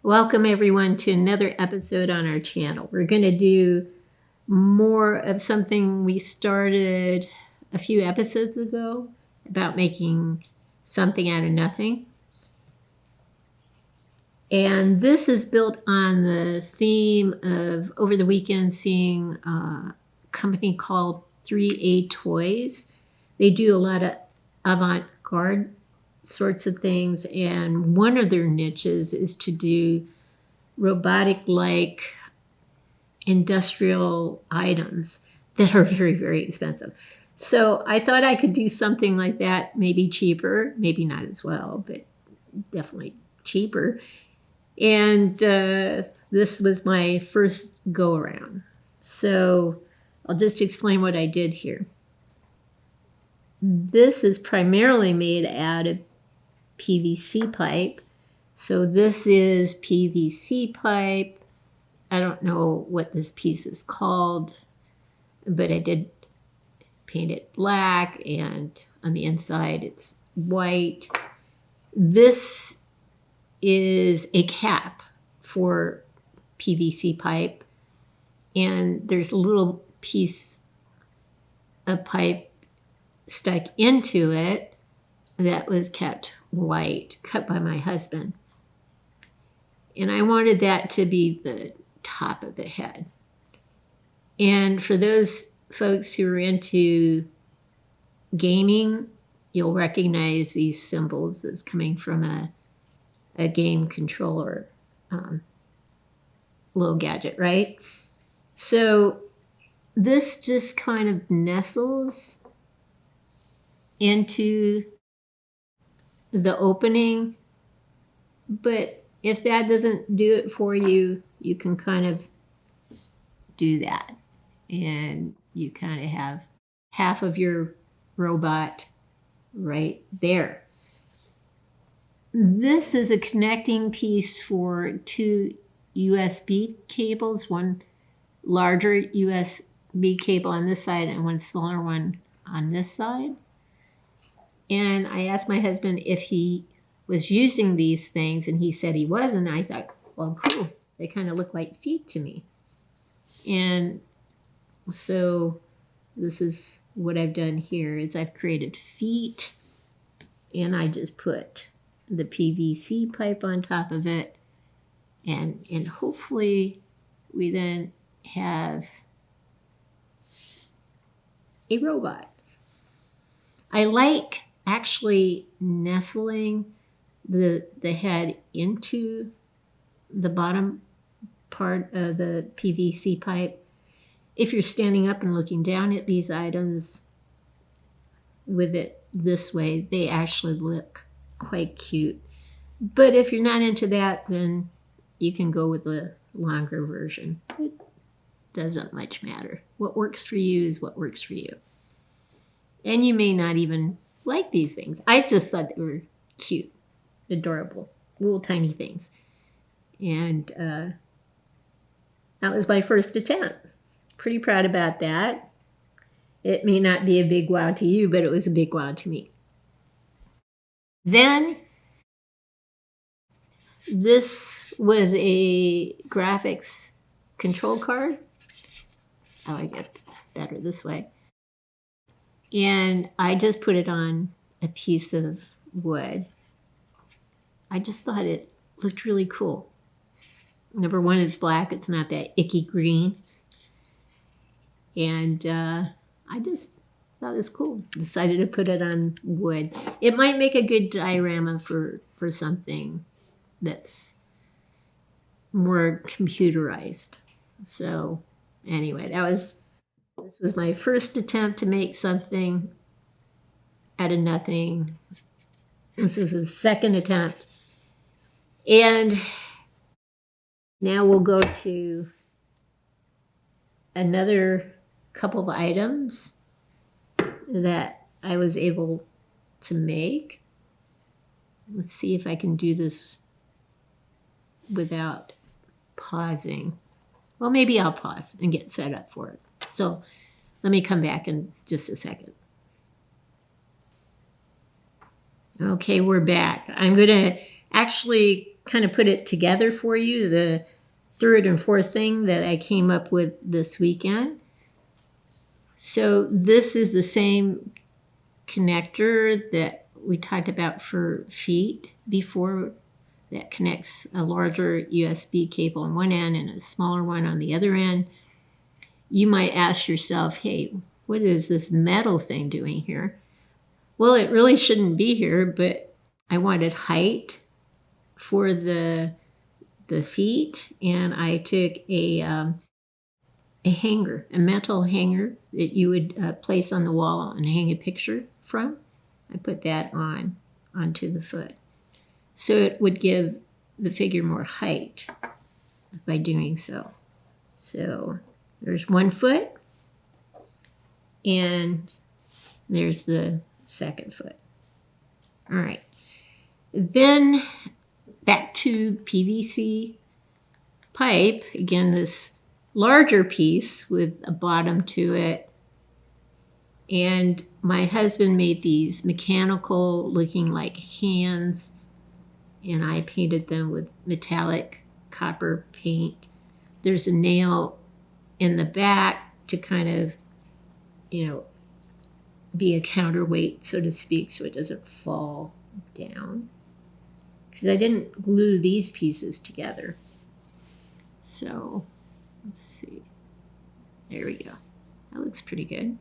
Welcome everyone to another episode on our channel. We're going to do more of something we started a few episodes ago about making something out of nothing. And this is built on the theme of over the weekend seeing a company called 3A Toys. They do a lot of avant-garde sorts of things, and one of their niches is to do robotic-like industrial items that are very, very expensive. So I thought I could do something like that, maybe cheaper, maybe not as well, but definitely cheaper. And this was my first go around. So I'll just explain what I did here. This is primarily made out of PVC pipe. So this is PVC pipe. I don't know what this piece is called, but I did paint it black, and on the inside it's white. This is a cap for PVC pipe, and there's a little piece of pipe stuck into it that was kept white, cut by my husband. And I wanted that to be the top of the head. And for those folks who are into gaming, you'll recognize these symbols as coming from a game controller little gadget, right? So this just kind of nestles into the opening, but if that doesn't do it for you, you can kind of do that, and you kind of have half of your robot right there. This is a connecting piece for two USB cables, one larger USB cable on this side and one smaller one on this side. And I asked my husband if he was using these things, and he said he was, and I thought, well, cool. They kind of look like feet to me. And so this is what I've done here is I've created feet, and I just put the PVC pipe on top of it, and hopefully we then have a robot. I like actually nestling the head into the bottom part of the PVC pipe. If you're standing up and looking down at these items with it this way, they actually look quite cute. But if you're not into that, then you can go with the longer version. It doesn't much matter. What works for you is what works for you. And you may not even like these things. I just thought they were cute, adorable, little tiny things. And that was my first attempt. Pretty proud about that. It may not be a big wow to you, but it was a big wow to me. Then this was a graphics control card. I like it better this way. And I just put it on a piece of wood. I just thought it looked really cool. Number one, it's black. It's not that icky green. And I just thought it was cool. Decided to put it on wood. It might make a good diorama for something that's more computerized. So anyway, this was my first attempt to make something out of nothing. This is the second attempt. And now we'll go to another couple of items that I was able to make. Let's see if I can do this without pausing. Well, maybe I'll pause and get set up for it. So let me come back in just a second. Okay, we're back. I'm going to actually kind of put it together for you, the third and fourth thing that I came up with this weekend. So this is the same connector that we talked about for feet before, that connects a larger USB cable on one end and a smaller one on the other end. You might ask yourself, hey, what is this metal thing doing here? Well, it really shouldn't be here, but I wanted height for the feet, and I took a hanger, a metal hanger that you would place on the wall and hang a picture from. I put that onto the foot. So it would give the figure more height by doing so. So there's one foot, and there's the second foot. All right. Then back to PVC pipe. Again, this larger piece with a bottom to it. And my husband made these mechanical looking like hands, and I painted them with metallic copper paint. There's a nail in the back to kind of, be a counterweight, so to speak, so it doesn't fall down. Because I didn't glue these pieces together. So, let's see. There we go. That looks pretty good.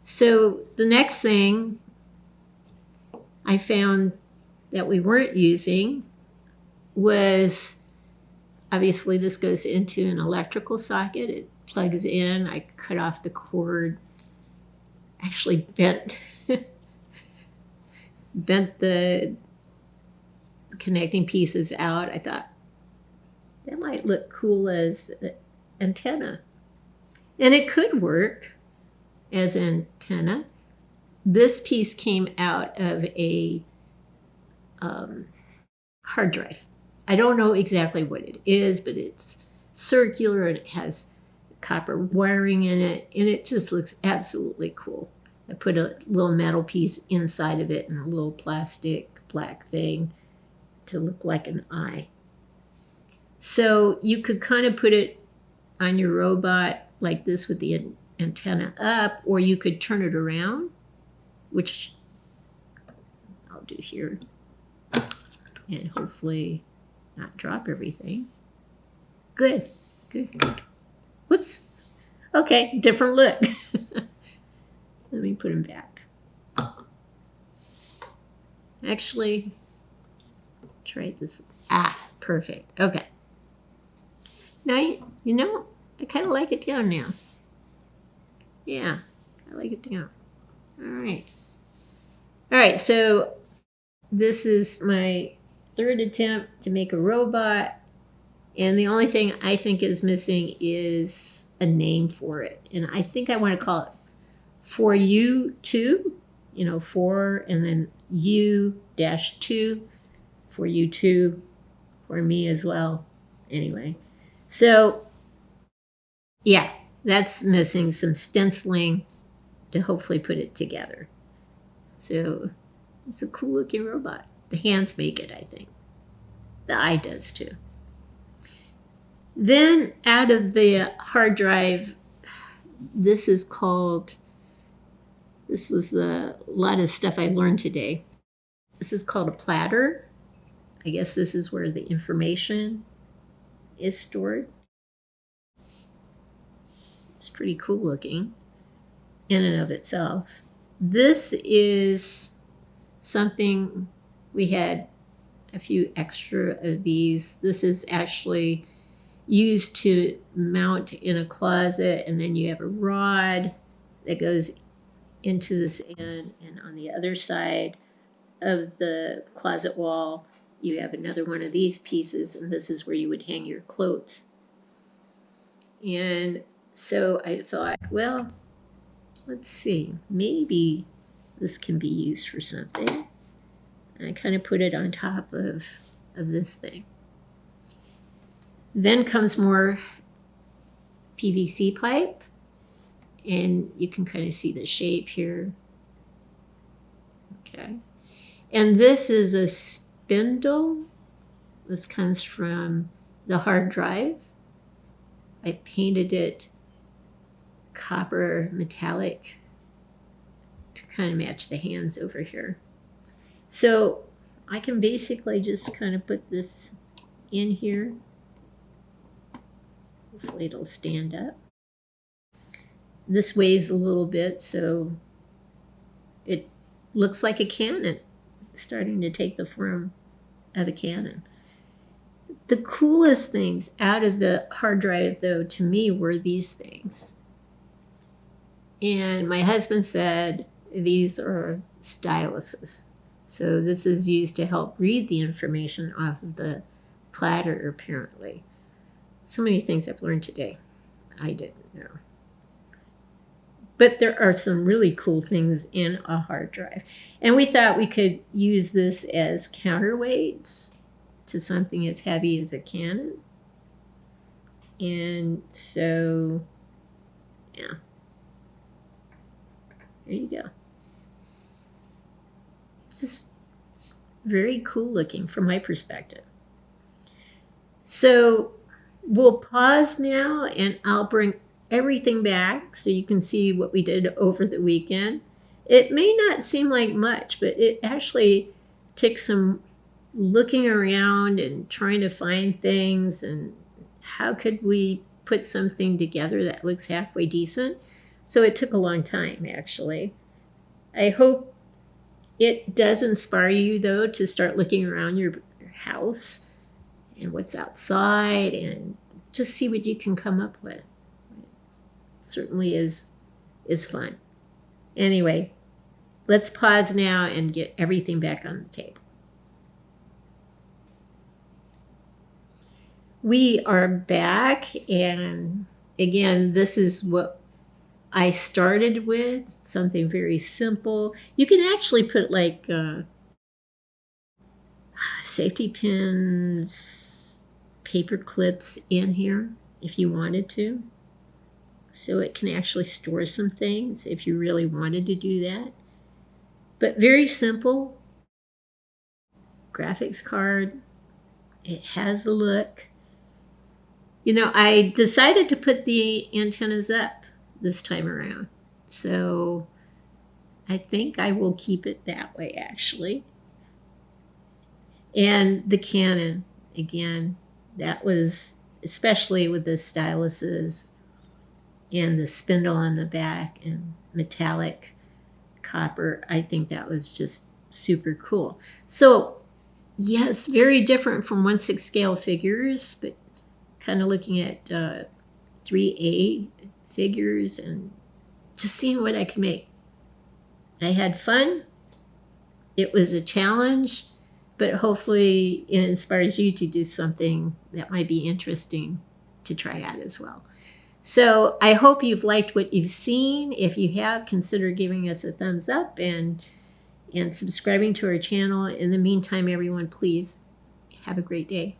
So the next thing I found that we weren't using was, obviously this goes into an electrical socket. It plugs in. I cut off the cord, actually bent the connecting pieces out. I thought that might look cool as an antenna. And it could work as an antenna. This piece came out of a hard drive. I don't know exactly what it is, but it's circular and it has copper wiring in it, and it just looks absolutely cool. I put a little metal piece inside of it and a little plastic black thing to look like an eye. So you could kind of put it on your robot like this with the antenna up, or you could turn it around, which I'll do here, and hopefully not drop everything. Good. Whoops. Okay, different look. Let me put them back. Actually, try this. Perfect. Okay. Now, I kind of like it down now. Yeah, I like it down. All right, so this is my third attempt to make a robot, and the only thing I think is missing is a name for it. And I think I want to call it For You 2, 4 and then U-2, For You 2, for me as well. Anyway, so yeah, that's missing some stenciling to hopefully put it together. So it's a cool looking robot. The hands make it, I think. The eye does too. Then out of the hard drive, this was a lot of stuff I learned today. This is called a platter. I guess this is where the information is stored. It's pretty cool looking in and of itself. This is something, we had a few extra of these. This is actually used to mount in a closet, and then you have a rod that goes into this end, and on the other side of the closet wall you have another one of these pieces, and this is where you would hang your clothes. And so I thought, well, let's see, maybe this can be used for something. And I kind of put it on top of this thing. Then comes more PVC pipe, and you can kind of see the shape here. Okay. And this is a spindle. This comes from the hard drive. I painted it copper metallic to kind of match the hands over here. So I can basically just kind of put this in here. Hopefully it'll stand up. This weighs a little bit, so it looks like a cannon, starting to take the form of a cannon. The coolest things out of the hard drive, though, to me were these things. And my husband said these are styluses. So this is used to help read the information off of the platter, apparently. So many things I've learned today I didn't know. But there are some really cool things in a hard drive. And we thought we could use this as counterweights to something as heavy as a cannon. And so, yeah. There you go. Just very cool looking from my perspective. So we'll pause now and I'll bring everything back so you can see what we did over the weekend. It may not seem like much, but it actually took some looking around and trying to find things and how could we put something together that looks halfway decent. So it took a long time, actually. I hope it does inspire you, though, to start looking around your house and what's outside and just see what you can come up with. Certainly is fun. Anyway, let's pause now and get everything back on the table. We are back, and again, this is what I started with, something very simple. You can actually put like safety pins, paper clips in here if you wanted to. So it can actually store some things if you really wanted to do that. But very simple. Graphics card. It has the look. You know, I decided to put the antennas up this time around. So I think I will keep it that way, actually. And the cannon, again, that was, especially with the styluses and the spindle on the back and metallic copper, I think that was just super cool. So yes, very different from 1/6 scale figures, but kind of looking at 3A figures and just seeing what I could make. I had fun. It was a challenge, but hopefully it inspires you to do something that might be interesting to try out as well. So I hope you've liked what you've seen. If you have, consider giving us a thumbs up and subscribing to our channel. In the meantime, everyone, please have a great day.